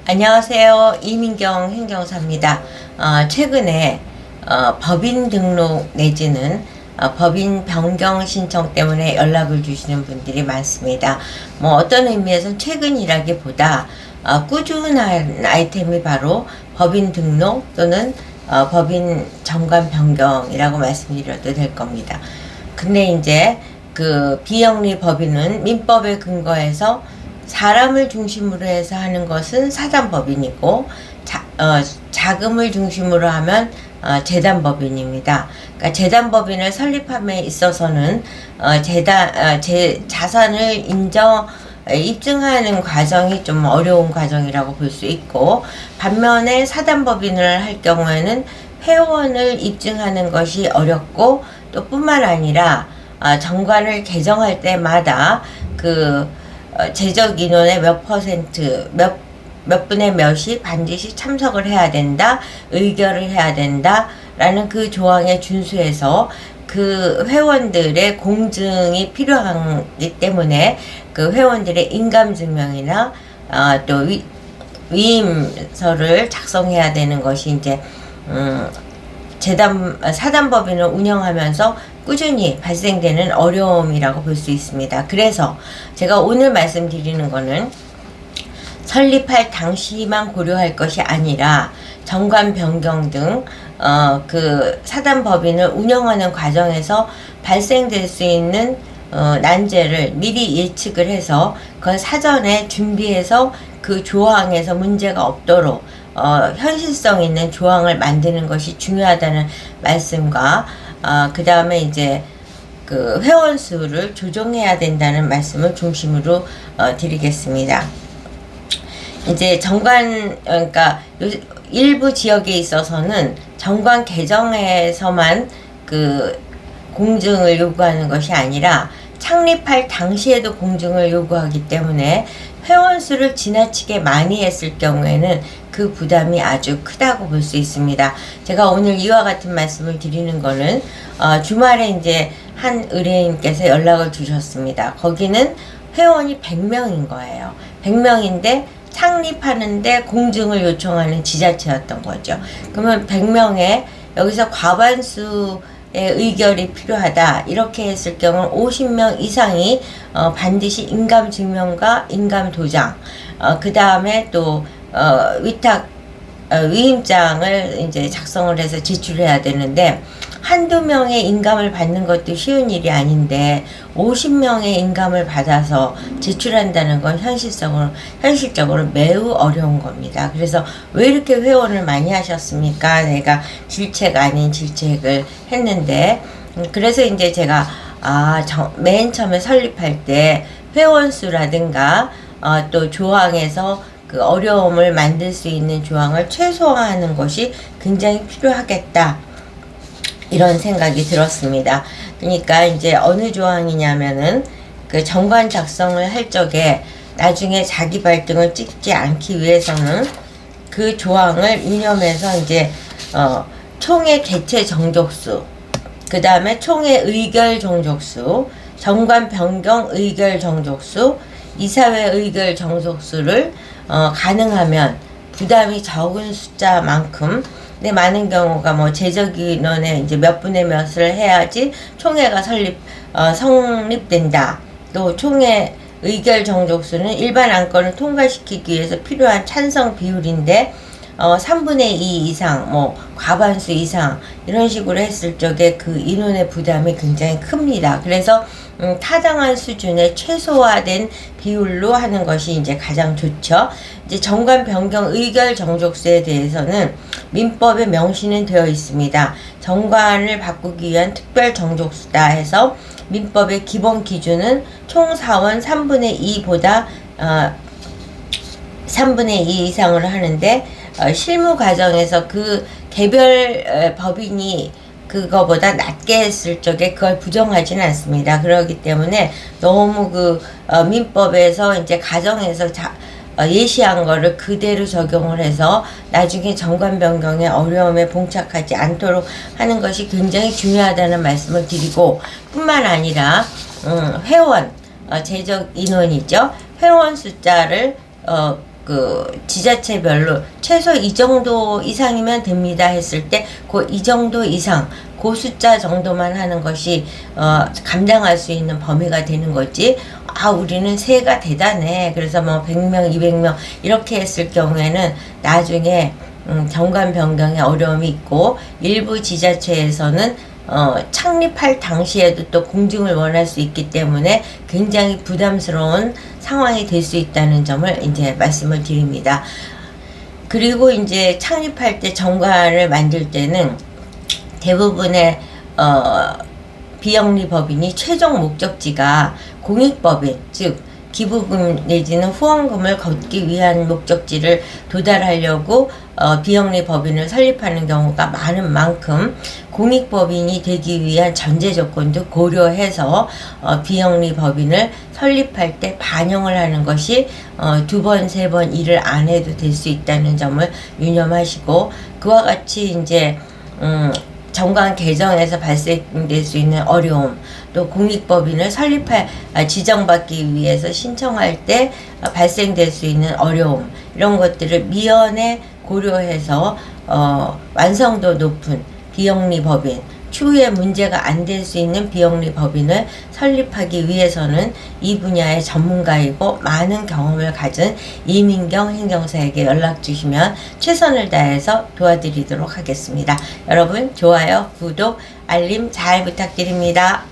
안녕하세요. 이민경 행정사입니다. 최근에 법인 등록 내지는 법인 변경 신청 때문에 연락을 주시는 분들이 많습니다. 뭐 어떤 의미에서는 최근이라기보다 꾸준한 아이템이 바로 법인 등록 또는 법인 정관 변경이라고 말씀드려도 될 겁니다. 근데 이제 그 비영리 법인은 민법에 근거해서 사람을 중심으로 해서 하는 것은 사단법인이고 자금을 중심으로 하면 재단법인입니다. 그러니까 재단법인을 설립함에 있어서는 자산을 입증하는 과정이 좀 어려운 과정이라고 볼 수 있고, 반면에 사단법인을 할 경우에는 회원을 입증하는 것이 어렵고, 또 뿐만 아니라 정관을 개정할 때마다 재적 인원의 몇 퍼센트, 몇 분의 몇이 반드시 참석을 해야 된다, 의결을 해야 된다, 라는 그 조항에 준수해서 그 회원들의 공증이 필요하기 때문에 그 회원들의 인감증명이나 또 위임서를 작성해야 되는 것이 이제 사단법인을 운영하면서 꾸준히 발생되는 어려움이라고 볼 수 있습니다. 그래서 제가 오늘 말씀드리는 거는 설립할 당시만 고려할 것이 아니라 정관 변경 등 그 사단법인을 운영하는 과정에서 발생될 수 있는 난제를 미리 예측을 해서 그걸 사전에 준비해서 그 조항에서 문제가 없도록 현실성 있는 조항을 만드는 것이 중요하다는 말씀과 그 다음에 이제 그 회원 수를 조정해야 된다는 말씀을 중심으로 드리겠습니다. 이제 그러니까 일부 지역에 있어서는 정관 개정에서만 그 공증을 요구하는 것이 아니라 창립할 당시에도 공증을 요구하기 때문에 회원 수를 지나치게 많이 했을 경우에는 그 부담이 아주 크다고 볼 수 있습니다. 제가 오늘 이와 같은 말씀을 드리는 거는 주말에 이제 한 의뢰인께서 연락을 주셨습니다. 거기는 회원이 100명인 거예요. 100명인데 창립하는데 공증을 요청하는 지자체였던 거죠. 그러면 100명에 여기서 과반수의 의결이 필요하다 이렇게 했을 경우 50명 이상이 반드시 인감증명과 인감도장, 그 다음에 또 위임장을 이제 작성을 해서 제출해야 되는데, 한두 명의 인감을 받는 것도 쉬운 일이 아닌데 50명의 인감을 받아서 제출한다는 건 현실적으로 매우 어려운 겁니다. 그래서 왜 이렇게 회원을 많이 하셨습니까? 내가 질책 아닌 질책을 했는데, 그래서 이제 제가 맨 처음에 설립할 때 회원 수라든가 또 조항에서 그 어려움을 만들 수 있는 조항을 최소화하는 것이 굉장히 필요하겠다, 이런 생각이 들었습니다. 그러니까 이제 어느 조항이냐면은 그 정관 작성을 할 적에 나중에 자기 발등을 찍지 않기 위해서는 그 조항을 유념해서 이제 총회 개최 정족수, 그 다음에 총회 의결 정족수, 정관 변경 의결 정족수, 이사회 의결 정족수를 가능하면 부담이 적은 숫자만큼, 근데 많은 경우가 뭐 재적 인원의 이제 몇 분의 몇을 해야지 총회가 성립된다. 또 총회 의결 정족수는 일반 안건을 통과시키기 위해서 필요한 찬성 비율인데 3분의 2 이상, 뭐 과반수 이상 이런 식으로 했을 적에 그 인원의 부담이 굉장히 큽니다. 그래서 타당한 수준의 최소화된 비율로 하는 것이 이제 가장 좋죠. 이제 정관 변경 의결 정족수에 대해서는 민법에 명시는 되어 있습니다. 정관을 바꾸기 위한 특별 정족수다 해서 민법의 기본 기준은 총 사원 3분의 2보다 3분의 2 이상으로 하는데, 실무 과정에서 그 개별 법인이 그거보다 낮게 했을 적에 그걸 부정하지는 않습니다. 그렇기 때문에 너무 민법에서 이제 가정에서 예시한 거를 그대로 적용을 해서 나중에 정관 변경의 어려움에 봉착하지 않도록 하는 것이 굉장히 중요하다는 말씀을 드리고, 뿐만 아니라 회원, 재적 인원이죠. 회원 숫자를 그 지자체별로 최소 이 정도 이상이면 됩니다 했을 때 그 이 정도 이상 그 숫자 정도만 하는 것이 감당할 수 있는 범위가 되는 거지. 아, 우리는 세가 대단해. 그래서 뭐 100명, 200명 이렇게 했을 경우에는 나중에 정관 변경에 어려움이 있고, 일부 지자체에서는 창립할 당시에도 또 공증을 원할 수 있기 때문에 굉장히 부담스러운 상황이 될 수 있다는 점을 이제 말씀을 드립니다. 그리고 이제 창립할 때 정관을 만들 때는 대부분의 비영리 법인이 최종 목적지가 공익법인, 즉 기부금 내지는 후원금을 걷기 위한 목적지를 도달하려고 비영리 법인을 설립하는 경우가 많은 만큼 공익법인이 되기 위한 전제 조건도 고려해서 비영리 법인을 설립할 때 반영을 하는 것이 2번, 3번 일을 안 해도 될 수 있다는 점을 유념하시고, 그와 같이 이제 정관 개정에서 발생될 수 있는 어려움, 또 공익법인을 지정받기 위해서 신청할 때 발생될 수 있는 어려움, 이런 것들을 미연에 고려해서 완성도 높은 비영리 법인, 추후에 문제가 안 될 수 있는 비영리 법인을 설립하기 위해서는 이 분야의 전문가이고 많은 경험을 가진 이민경 행정사에게 연락 주시면 최선을 다해서 도와드리도록 하겠습니다. 여러분, 좋아요, 구독, 알림 잘 부탁드립니다.